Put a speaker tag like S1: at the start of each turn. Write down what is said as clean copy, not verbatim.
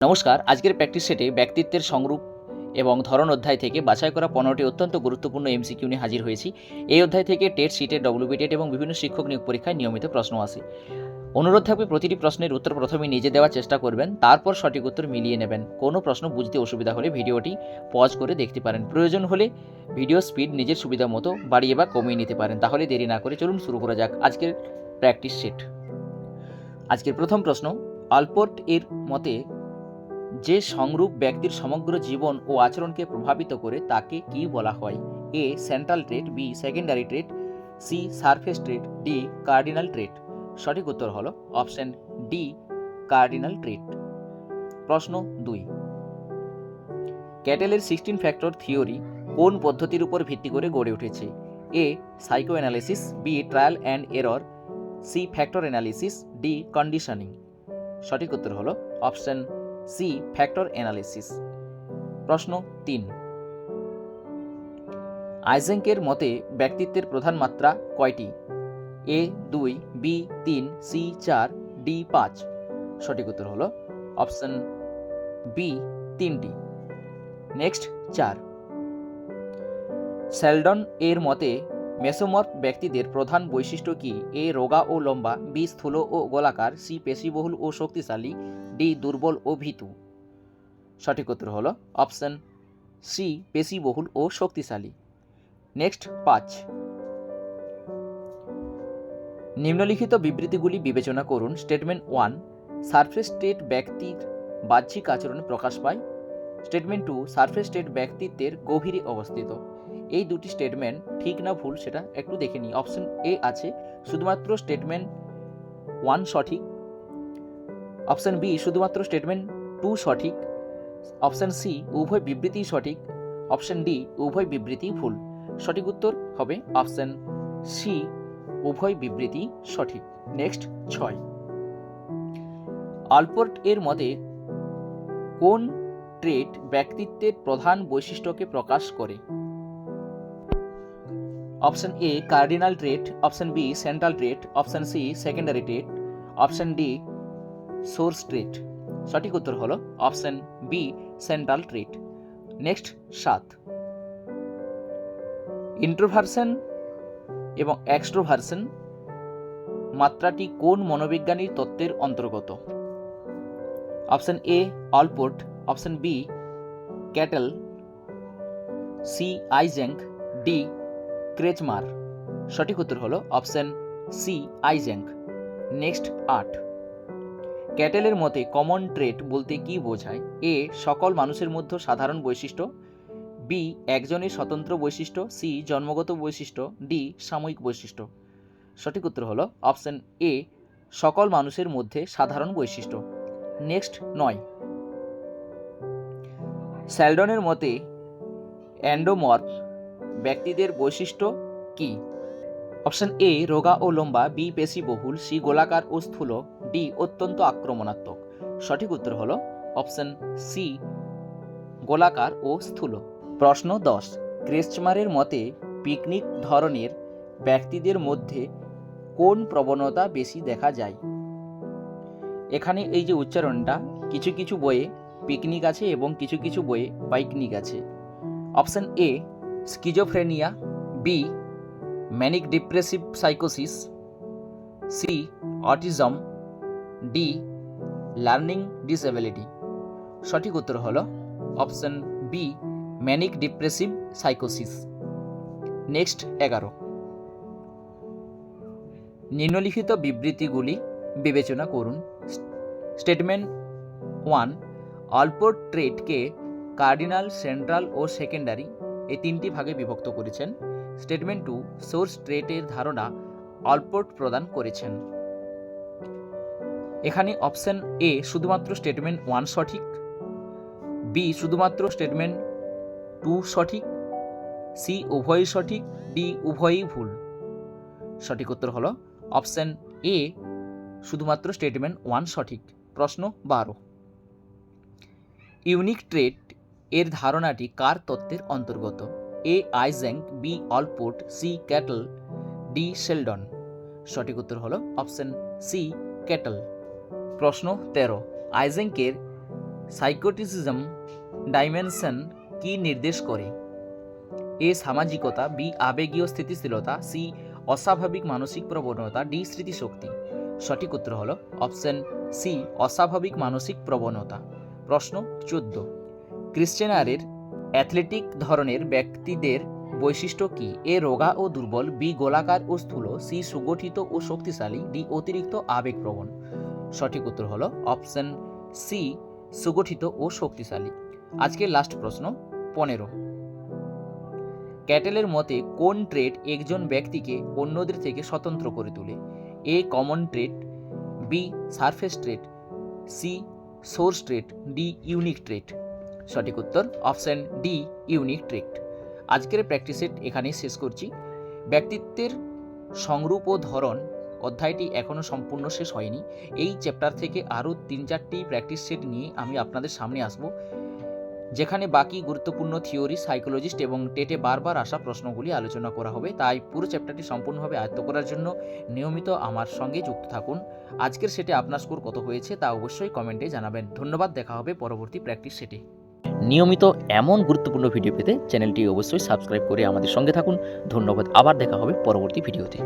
S1: নমস্কার, আজকের প্র্যাকটিস সেটে ব্যক্তিত্বের সংরূপ এবং ধরন অধ্যায় থেকে বাছাই করা 15টি অত্যন্ত গুরুত্বপূর্ণ এমসিকিউ নিয়ে হাজির হয়েছি। এই অধ্যায় থেকে টেট, সিটেট, ডব্লিউবি টেট এবং বিভিন্ন শিক্ষক নিয়োগ পরীক্ষায় নিয়মিত প্রশ্ন আসে। অনুরোধ থাকবে প্রতিটি প্রশ্নের উত্তর প্রথমে নিজে দেওয়ার চেষ্টা করবেন, তারপর সঠিক উত্তর মিলিয়ে নেবেন। কোনো প্রশ্ন বুঝতে অসুবিধা হলে ভিডিওটি পজ করে দেখতে পারেন। প্রয়োজন হলে ভিডিও স্পিড নিজের সুবিধা মতো বাড়িয়ে বা কমিয়ে নিতে পারেন। তাহলে দেরি না করে চলুন শুরু করা যাক আজকের প্র্যাকটিস সেট। আজকের প্রথম প্রশ্ন, আলপোর্ট এর মতে যে সংরূপ ব্যক্তির সমগ্র জীবন ও আচরণকে প্রভাবিত করে তাকে কি বলা হয়? A central trait, B secondary trait, C surface trait, D cardinal ট্রেট। সঠিক উত্তর হলো অপশন ডি কার্ডিনাল ট্রেট। প্রশ্ন 2, ক্যাটেলের 16 ফ্যাক্টর থিওরি কোন পদ্ধতির উপর ভিত্তি করে গড়ে উঠেছে? A psychoanalysis, B trial and error, C factor analysis, D conditioning. সঠিক উত্তর হলো অপশন সি ফ্যাক্টর অ্যানালিসিস। প্রশ্ন 3, আইজেঙ্কের মতে ব্যক্তিত্বের প্রধান মাত্রা কয়টি? এ 2, বি 3, সি 4, ডি 5। সঠিক উত্তর হলো অপশন বি 3টি। নেক্সট 4, সেলডন এর মতে মেসোমর্ফ ব্যক্তিদের প্রধান বৈশিষ্ট্য কি? এ রোগা ও লম্বা, বি স্থূল ও গোলাকার, সি পেশিবহুল ও শক্তিশালী, ডি দুর্বল ও ভীতু। সঠিক উত্তর হলো অপশন সি পেশিবহুল ও শক্তিশালী। নেক্সট 5, নিম্নলিখিত বিবৃতিগুলি বিবেচনা করুন। স্টেটমেন্ট 1, সারফেস স্টেট ব্যক্তির বাহ্যিক আচরণে প্রকাশ পায়। স্টেটমেন্ট 2, সারফেস স্টেট ব্যক্তিত্বের গভীরে অবস্থিত। এই দুটি স্টেটমেন্ট ঠিক না ভুল সেটা একটু দেখে নিই। অপশন এ আছে শুধুমাত্র স্টেটমেন্ট 1 সঠিক, অপশন বি শুধুমাত্র স্টেটমেন্ট 2 সঠিক, অপশন সি উভয় বিবৃতি সঠিক, অপশন ডি উভয় বিবৃতি ভুল। সঠিক উত্তর হবে অপশন সি উভয় বিবৃতি সঠিক। নেক্সট 6, আলপোর্ট এর মতে কোন ট্রেট ব্যক্তিত্বের প্রধান বৈশিষ্ট্যকে প্রকাশ করে? Option A cardinal trait, option B central trait, option C secondary trait, option D source trait. সঠিক উত্তর হলো option B central trait. Next 7, introversion এবং এক্সট্রোভার্সন মাত্রাটি কোন মনোবিজ্ঞানীর তত্ত্বের অন্তর্গত? Option A Allport, option B Cattell, C Eysenck, D Kretschmer. সঠিক উত্তর হলো অপশন সি আইজেঙ্ক। নেক্সট 8, ক্যাটেলের মতে কমন ট্রেট বলতে কি বোঝায়? এ সকল মানুষের মধ্যে সাধারণ বৈশিষ্ট্য, বি একজনের স্বতন্ত্র বৈশিষ্ট্য, সি জন্মগত বৈশিষ্ট্য, ডি সাময়িক বৈশিষ্ট্য। সঠিক উত্তর হলো অপশন এ সকল মানুষের মধ্যে সাধারণ বৈশিষ্ট্য। নেক্সট 9, সেলডনের মতে এন্ডোমর্ফ ব্যক্তিদের বৈশিষ্ট্য কি? অপশন এ রোগা ও লম্বা, বি পেশিবহুল, সি গোলাকার ও স্থূল, ডি অত্যন্ত আক্রমণাত্মক। সঠিক উত্তর হলো অপশন সি গোলাকার ও স্থূল। প্রশ্ন 10, ক্রেচমারের মতে পিকনিক ধরনের ব্যক্তিদের মধ্যে কোন প্রবণতা বেশি দেখা যায়? এখানে এই যে উচ্চারণটা, কিছু কিছু বইয়ে পিকনিক আছে এবং কিছু কিছু বইয়ে বাইকনিক আছে। Option A schizophrenia, B manic depressive সাইকোসিস, C autism, D learning disability. সঠিক উত্তর হলো অপশন বি ম্যানিক ডিপ্রেসিভ সাইকোসিস। নেক্সট 11, নিম্নলিখিত বিবৃতিগুলি বিবেচনা করুন। স্টেটমেন্ট 1, আলপোর্ট ট্রেটকে কার্ডিনাল, সেন্ট্রাল ও সেকেন্ডারি এই 3টি ভাগে বিভক্ত করেছেন। স্টেটমেন্ট 2, সোর্স ট্রেটের ধারণা আলপোর্ট প্রদান করেছেন। এখানে অপশন এ শুধুমাত্র স্টেটমেন্ট 1 সঠিক, বি শুধুমাত্র স্টেটমেন্ট 2 সঠিক, সি উভয়ই সঠিক, ডি উভয়ই ভুল। সঠিক উত্তর হলো অপশন এ শুধুমাত্র স্টেটমেন্ট 1 সঠিক। প্রশ্ন 12, ইউনিক ট্রেট এর ধারণাটি কার তত্ত্বের অন্তর্গত? A Eysenck, B Allport, C Cattell, D Sheldon. সঠিক উত্তর হলো অপশন সি ক্যাটল। প্রশ্ন 13, আইজেঙ্কের সাইকোটিসিজম ডাইমেনশন কি নির্দেশ করে? এ সামাজিকতা, বি আবেগীয় স্থিতিশীলতা, সি অস্বাভাবিক মানসিক প্রবণতা, ডি স্মৃতিশক্তি। সঠিক উত্তর হলো অপশন সি অস্বাভাবিক মানসিক প্রবণতা। প্রশ্ন 14, ক্রিশ্চিয়ানের অ্যাথলেটিক ধরনের ব্যক্তিদের বৈশিষ্ট্য কি? এ রোগা ও দুর্বল, বি গোলাকার ও স্থূল, সি সুগঠিত ও শক্তিশালী, ডি অতিরিক্ত আবেগপ্রবণ। সঠিক উত্তর হলো অপশন সি সুগঠিত ও শক্তিশালী। আজকের লাস্ট প্রশ্ন 15, ক্যাটেলের মতে কোন ট্রেড একজন ব্যক্তিকে অন্যদের থেকে স্বতন্ত্র করে তোলে? A common trait, B surface trait, C source trait, D unique trait. সঠিক উত্তর অপশন ডি ইউনিক ট্রেড। আজকের প্র্যাকটিস সেট এখানেই শেষ করছি। ব্যক্তিত্বের সংরূপ ও ধরন অধ্যায়টি এখনও সম্পূর্ণ শেষ হয়নি। এই চ্যাপ্টার থেকে আরও 3-4টি প্র্যাকটিস সেট নিয়ে আমি আপনাদের সামনে আসব, যেখানে বাকি গুরুত্বপূর্ণ থিওরি, সাইকোলজিস্ট এবং টেটে বারবার আসা প্রশ্নগুলি আলোচনা করা হবে। তাই পুরো চ্যাপ্টারটি সম্পূর্ণভাবে আয়ত্ত করার জন্য নিয়মিত আমার সঙ্গে যুক্ত থাকুন। আজকের সেটে আপনার স্কোর কত হয়েছে তা অবশ্যই কমেন্টে জানাবেন। ধন্যবাদ, দেখা হবে পরবর্তী প্র্যাকটিস সেটে। নিয়মিত এমন গুরুত্বপূর্ণ ভিডিও পেতে চ্যানেলটি অবশ্যই সাবস্ক্রাইব করে আমাদের সঙ্গে থাকুন। ধন্যবাদ, আবার দেখা হবে পরবর্তী ভিডিওতে।